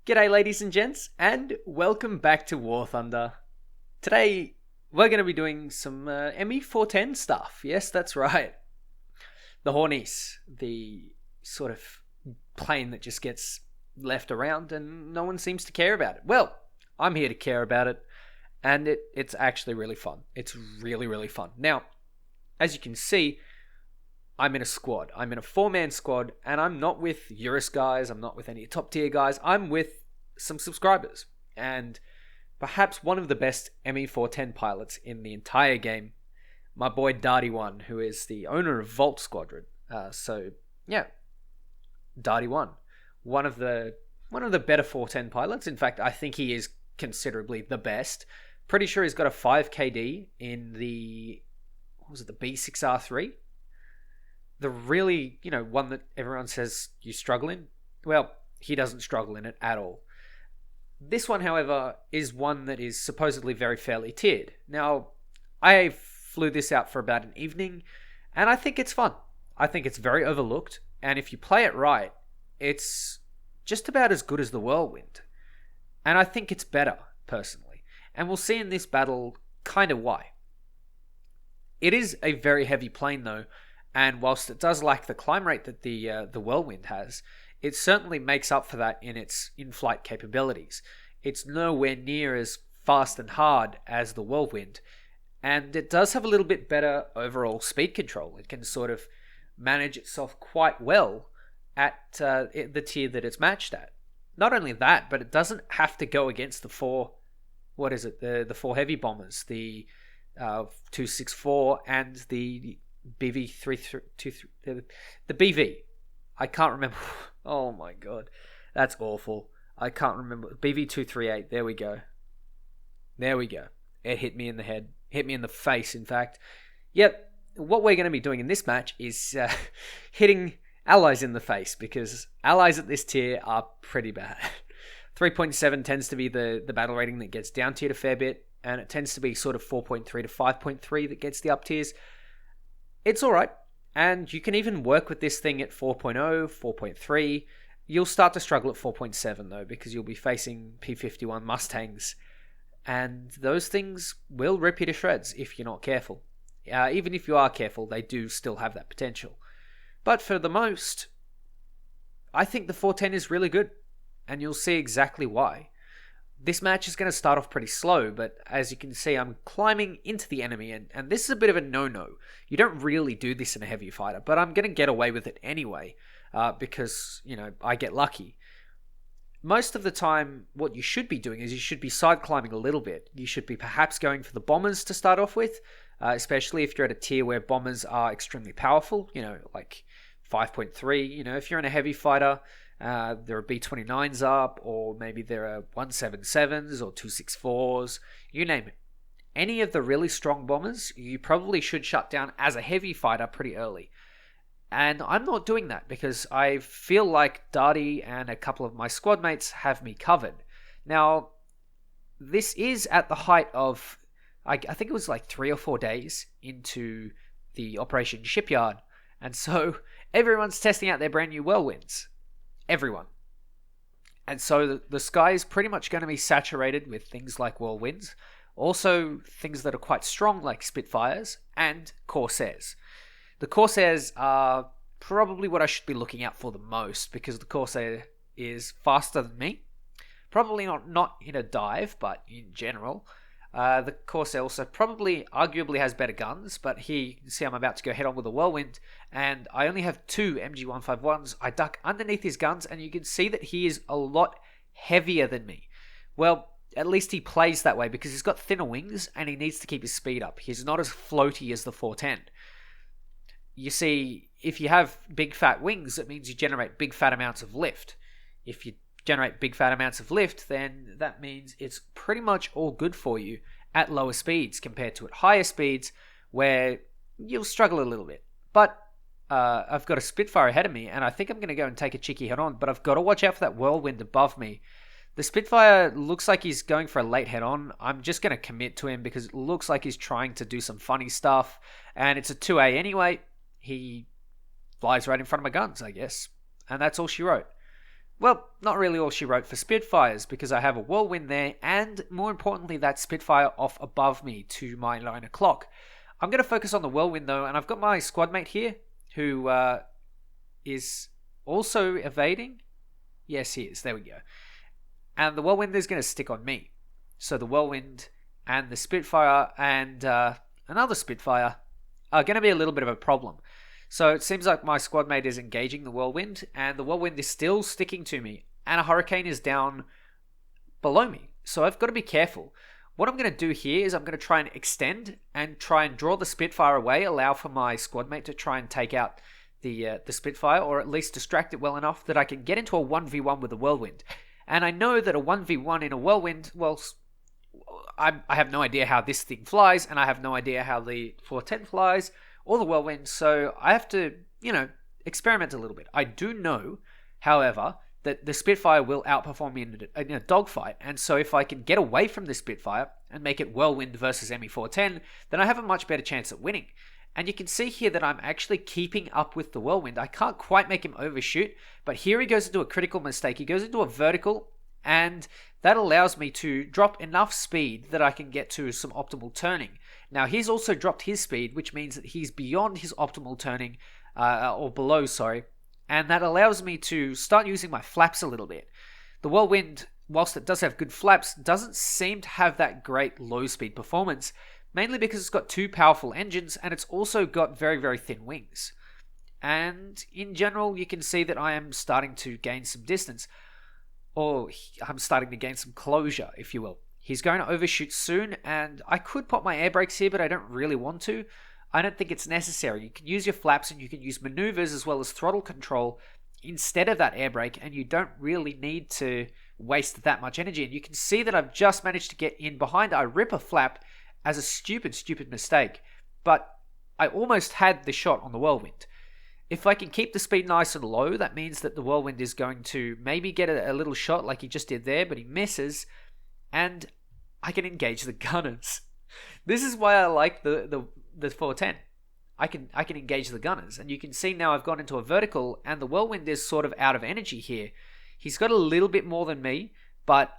G'day ladies and gents, and welcome back to War Thunder. Today, we're going to be doing some ME410 stuff. Yes, that's right. The Hornisse, the sort of plane that just gets left around and no one seems to care about it. Well, I'm here to care about it, and it's actually really fun. It's really, really fun. Now, as you can see, I'm in a squad. I'm in a 4-man squad, and I'm not with Eurus guys. I'm not with any top tier guys. I'm with some subscribers, and perhaps one of the best ME410 pilots in the entire game, my boy Darty1, who is the owner of Volt Squadron. Darty1, one of the better 410 pilots. In fact, I think he is considerably the best. Pretty sure he's got a 5KD in the B6R3. The really, one that everyone says you struggle in. Well, he doesn't struggle in it at all. This one, however, is one that is supposedly very fairly tiered. Now, I flew this out for about an evening, and I think it's fun. I think it's very overlooked, and if you play it right, it's just about as good as the Whirlwind. And I think it's better, personally. And we'll see in this battle kind of why. It is a very heavy plane, though, and whilst it does lack the climb rate that the Whirlwind has, it certainly makes up for that in its in-flight capabilities. It's nowhere near as fast and hard as the Whirlwind, and it does have a little bit better overall speed control. It can sort of manage itself quite well at the tier that it's matched at. Not only that, but it doesn't have to go against the four heavy bombers, the 264 and the BV323, the BV. I can't remember. Oh my god, that's awful. I can't remember. BV238. There we go. It hit me in the head. Hit me in the face, in fact. Yep. What we're going to be doing in this match is hitting allies in the face, because allies at this tier are pretty bad. 3.7 tends to be the battle rating that gets down tiered a fair bit, and it tends to be sort of 4.3 to 5.3 that gets the up tiers. It's alright, and you can even work with this thing at 4.0, 4.3. You'll start to struggle at 4.7 though, because you'll be facing P-51 Mustangs, and those things will rip you to shreds if you're not careful. Even if you are careful, they do still have that potential. But for the most, I think the 410 is really good, and you'll see exactly why. This match is going to start off pretty slow, but as you can see, I'm climbing into the enemy, and this is a bit of a no-no. You don't really do this in a heavy fighter, but I'm going to get away with it anyway, because, I get lucky. Most of the time, what you should be doing is you should be side climbing a little bit. You should be perhaps going for the bombers to start off with, especially if you're at a tier where bombers are extremely powerful, like 5.3. If you're in a heavy fighter, there are B-29s up, or maybe there are 177s or 264s, you name it. Any of the really strong bombers, you probably should shut down as a heavy fighter pretty early. And I'm not doing that, because I feel like Darty and a couple of my squad mates have me covered. Now, this is at the height of, I think it was like 3 or 4 days into the Operation Shipyard, and so everyone's testing out their brand new Whirlwinds. Everyone. And so the sky is pretty much going to be saturated with things like Whirlwinds, also things that are quite strong like Spitfires and Corsairs. The Corsairs are probably what I should be looking out for the most, because the Corsair is faster than me. Probably not in a dive, but in general. The Corsair also probably arguably has better guns, but here you can see I'm about to go head on with a Whirlwind, and I only have 2 MG151s. I duck underneath his guns, and you can see that he is a lot heavier than me. Well, at least he plays that way, because he's got thinner wings, and he needs to keep his speed up. He's not as floaty as the 410. You see, if you have big fat wings, it means you generate big fat amounts of lift. If you generate big fat amounts of lift, then that means it's pretty much all good for you at lower speeds compared to at higher speeds, where you'll struggle a little bit. But I've got a Spitfire ahead of me, and I think I'm going to go and take a cheeky head on, but I've got to watch out for that Whirlwind above me. The Spitfire looks like he's going for a late head on. I'm just going to commit to him, because it looks like he's trying to do some funny stuff, and it's a 2A anyway. He flies right in front of my guns, I guess. And that's all she wrote. Well, not really all she wrote for Spitfires, because I have a Whirlwind there, and more importantly, that Spitfire off above me to my 9 o'clock. I'm going to focus on the Whirlwind though, and I've got my squad mate here, who is also evading. Yes, he is. There we go. And the Whirlwind is going to stick on me. So the Whirlwind and the Spitfire and another Spitfire are going to be a little bit of a problem. So it seems like my squad mate is engaging the Whirlwind, and the Whirlwind is still sticking to me, and a Hurricane is down below me. So I've got to be careful. What I'm going to do here is I'm going to try and extend and try and draw the Spitfire away, allow for my squad mate to try and take out the Spitfire, or at least distract it well enough that I can get into a 1v1 with the Whirlwind. And I know that a 1v1 in a Whirlwind, well, I have no idea how this thing flies, and I have no idea how the 410 flies, or the Whirlwind, so I have to, experiment a little bit. I do know, however, that the Spitfire will outperform me in a dogfight, and so if I can get away from the Spitfire and make it Whirlwind versus ME410, then I have a much better chance at winning. And you can see here that I'm actually keeping up with the Whirlwind. I can't quite make him overshoot, but here he goes into a critical mistake. He goes into a vertical, and that allows me to drop enough speed that I can get to some optimal turning. Now, he's also dropped his speed, which means that he's beyond his optimal turning, or below, sorry, and that allows me to start using my flaps a little bit. The Whirlwind, whilst it does have good flaps, doesn't seem to have that great low-speed performance, mainly because it's got two powerful engines, and it's also got very, very thin wings. And in general, you can see that I am starting to gain some distance, or I'm starting to gain some closure, if you will. He's going to overshoot soon, and I could pop my air brakes here, but I don't really want to. I don't think it's necessary. You can use your flaps, and you can use maneuvers as well as throttle control instead of that air brake, and you don't really need to waste that much energy. And you can see that I've just managed to get in behind. I rip a flap as a stupid mistake, but I almost had the shot on the Whirlwind. If I can keep the speed nice and low, that means that the Whirlwind is going to maybe get a little shot like he just did there, but he misses, and I can engage the gunners. This is why I like the 410. I can engage the gunners, and you can see now I've gone into a vertical, and the Whirlwind is sort of out of energy here. He's got a little bit more than me, but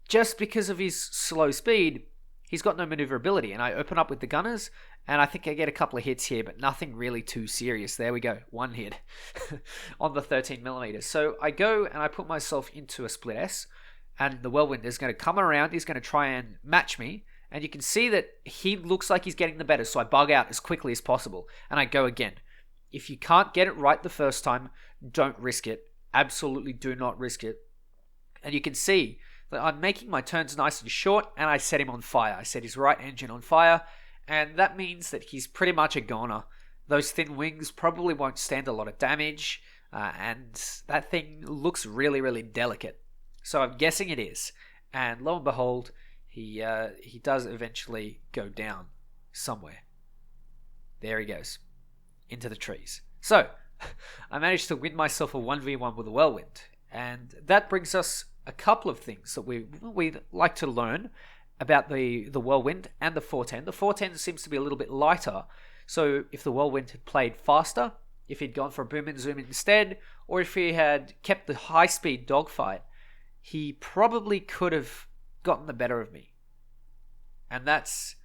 just because of his slow speed, he's got no maneuverability, and I open up with the gunners, and I think I get a couple of hits here, but nothing really too serious. There we go, one hit on the 13mm. So I go and I put myself into a split S, and the Whirlwind is going to come around. He's going to try and match me, and you can see that he looks like he's getting the better, so I bug out as quickly as possible, and I go again. If you can't get it right the first time, don't risk it. Absolutely do not risk it. And you can see that I'm making my turns nice and short, and I set him on fire. I set his right engine on fire, and that means that he's pretty much a goner. Those thin wings probably won't stand a lot of damage, and that thing looks really, really delicate. So I'm guessing it is. And lo and behold, he does eventually go down somewhere. There he goes, into the trees. So I managed to win myself a 1v1 with a Whirlwind, and that brings us a couple of things that we like to learn about the Whirlwind and the 410. The 410 seems to be a little bit lighter, so if the Whirlwind had played faster, if he'd gone for a boom and zoom instead, or if he had kept the high-speed dogfight, he probably could have gotten the better of me. And that's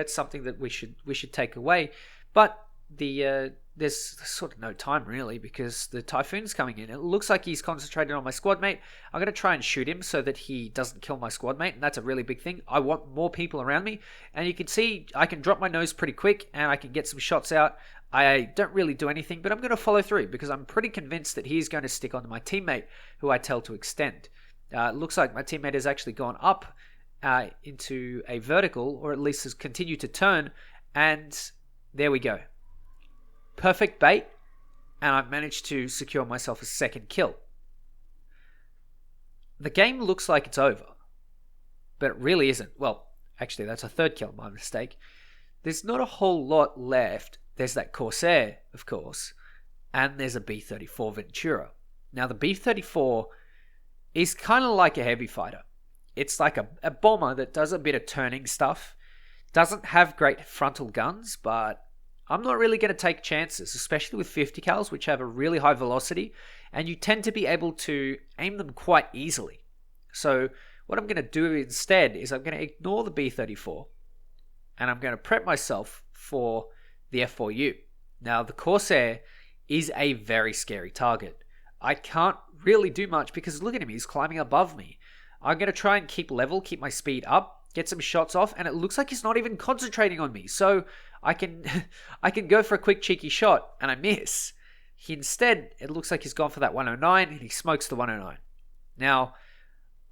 something that we should take away. But there's sort of no time really, because the Typhoon's coming in. It looks like he's concentrated on my squad mate. I'm going to try and shoot him so that he doesn't kill my squad mate, and that's a really big thing. I want more people around me, and you can see I can drop my nose pretty quick, and I can get some shots out. I don't really do anything, but I'm going to follow through because I'm pretty convinced that he's going to stick onto my teammate, who I tell to extend. It looks like my teammate has actually gone up into a vertical, or at least has continued to turn, and there we go. Perfect bait, and I've managed to secure myself a second kill. The game looks like it's over, but it really isn't. Well, actually, that's a third kill, my mistake. There's not a whole lot left. There's that Corsair, of course, and there's a B-34 Ventura. Now, the B-34 is kind of like a heavy fighter. It's like a bomber that does a bit of turning stuff. Doesn't have great frontal guns, but I'm not really going to take chances, especially with 50 cals, which have a really high velocity, and you tend to be able to aim them quite easily. So what I'm going to do instead is I'm going to ignore the B-34, and I'm going to prep myself for the F4U. Now, the Corsair is a very scary target. I can't really do much because look at him, he's climbing above me. I'm going to try and keep level, keep my speed up, get some shots off, and it looks like he's not even concentrating on me. So I can go for a quick cheeky shot, and I miss. Instead, it looks like he's gone for that 109, and he smokes the 109. Now,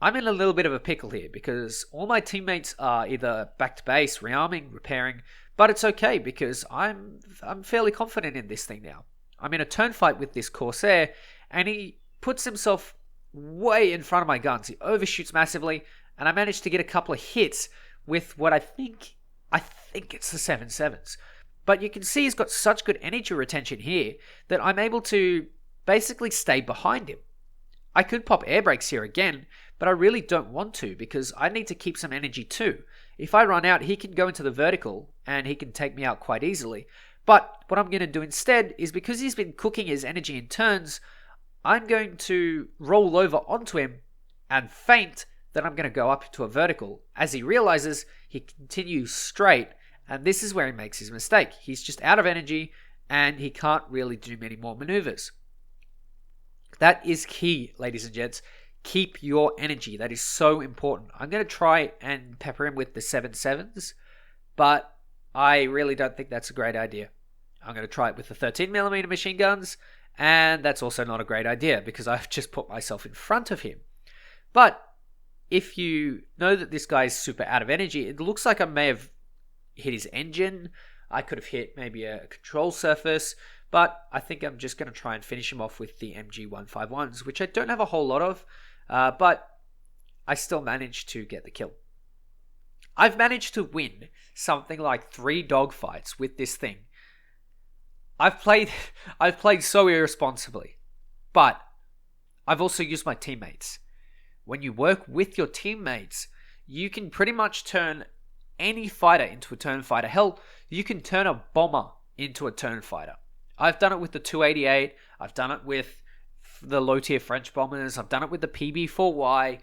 I'm in a little bit of a pickle here because all my teammates are either back to base, rearming, repairing, but it's okay because I'm fairly confident in this thing now. I'm in a turn fight with this Corsair, and he puts himself way in front of my guns. He overshoots massively, and I managed to get a couple of hits with what I think it's the 7.7s. But you can see he's got such good energy retention here that I'm able to basically stay behind him. I could pop air brakes here again, but I really don't want to because I need to keep some energy too. If I run out, he can go into the vertical and he can take me out quite easily. But what I'm going to do instead is because he's been cooking his energy in turns, I'm going to roll over onto him and feint that I'm going to go up to a vertical. As he realizes, he continues straight, and this is where he makes his mistake. He's just out of energy and he can't really do many more maneuvers. That is key, ladies and gents. Keep your energy. That is so important. I'm going to try and pepper him with the 7.7s, but I really don't think that's a great idea. I'm going to try it with the 13mm machine guns, and that's also not a great idea because I've just put myself in front of him. But if you know that this guy is super out of energy, it looks like I may have hit his engine. I could have hit maybe a control surface, but I think I'm just going to try and finish him off with the MG151s, which I don't have a whole lot of, but I still managed to get the kill. I've managed to win something like 3 dogfights with this thing. I've played so irresponsibly, but I've also used my teammates. When you work with your teammates, you can pretty much turn any fighter into a turn fighter. Hell, you can turn a bomber into a turn fighter. I've done it with the 288. I've done it with the low-tier French bombers. I've done it with the PB4Y.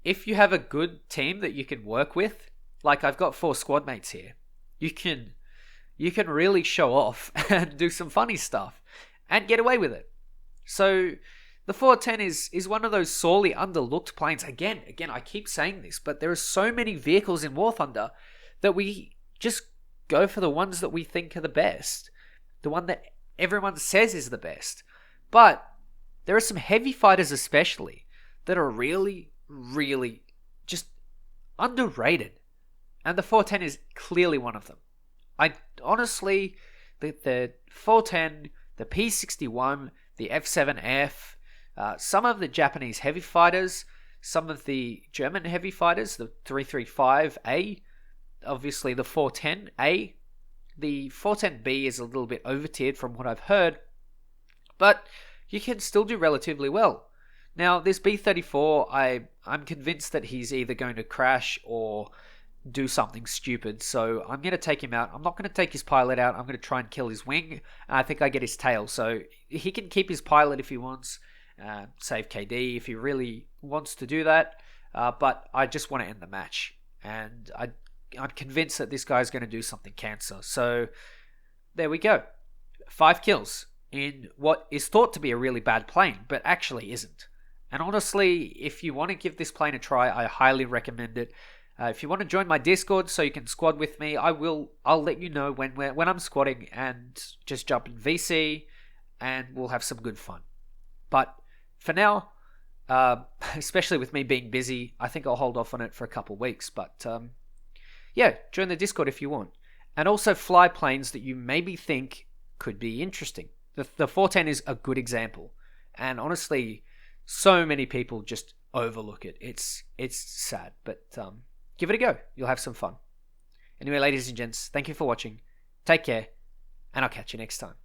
If you have a good team that you can work with, like I've got 4 squad mates here, you can really show off and do some funny stuff and get away with it. So the 410 is one of those sorely underlooked planes. Again, I keep saying this, but there are so many vehicles in War Thunder that we just go for the ones that we think are the best. The one that everyone says is the best. But there are some heavy fighters especially that are really, really just underrated. And the 410 is clearly one of them. I honestly, the 410, the P61, the F7F, some of the Japanese heavy fighters, some of the German heavy fighters, the 335A, obviously the 410A. The 410B is a little bit over-tiered from what I've heard, but you can still do relatively well. Now, this B-34, I'm convinced that he's either going to crash or do something stupid, so I'm going to take him out. I'm not going to take his pilot out. I'm going to try and kill his wing, and I think I get his tail. So he can keep his pilot if he wants, save KD if he really wants to do that, but I just want to end the match, and I'm convinced that this guy's going to do something cancer. So there we go. 5 kills in what is thought to be a really bad plane, but actually isn't. And honestly, if you want to give this plane a try, I highly recommend it. If you want to join my Discord so you can squad with me, I'll let you know when I'm squadding, and just jump in VC and we'll have some good fun. But for now, especially with me being busy, I think I'll hold off on it for a couple weeks. But yeah, join the Discord if you want. And also fly planes that you maybe think could be interesting. The 410 is a good example. And honestly, so many people just overlook it. It's sad, but give it a go. You'll have some fun. Anyway, ladies and gents, thank you for watching. Take care, and I'll catch you next time.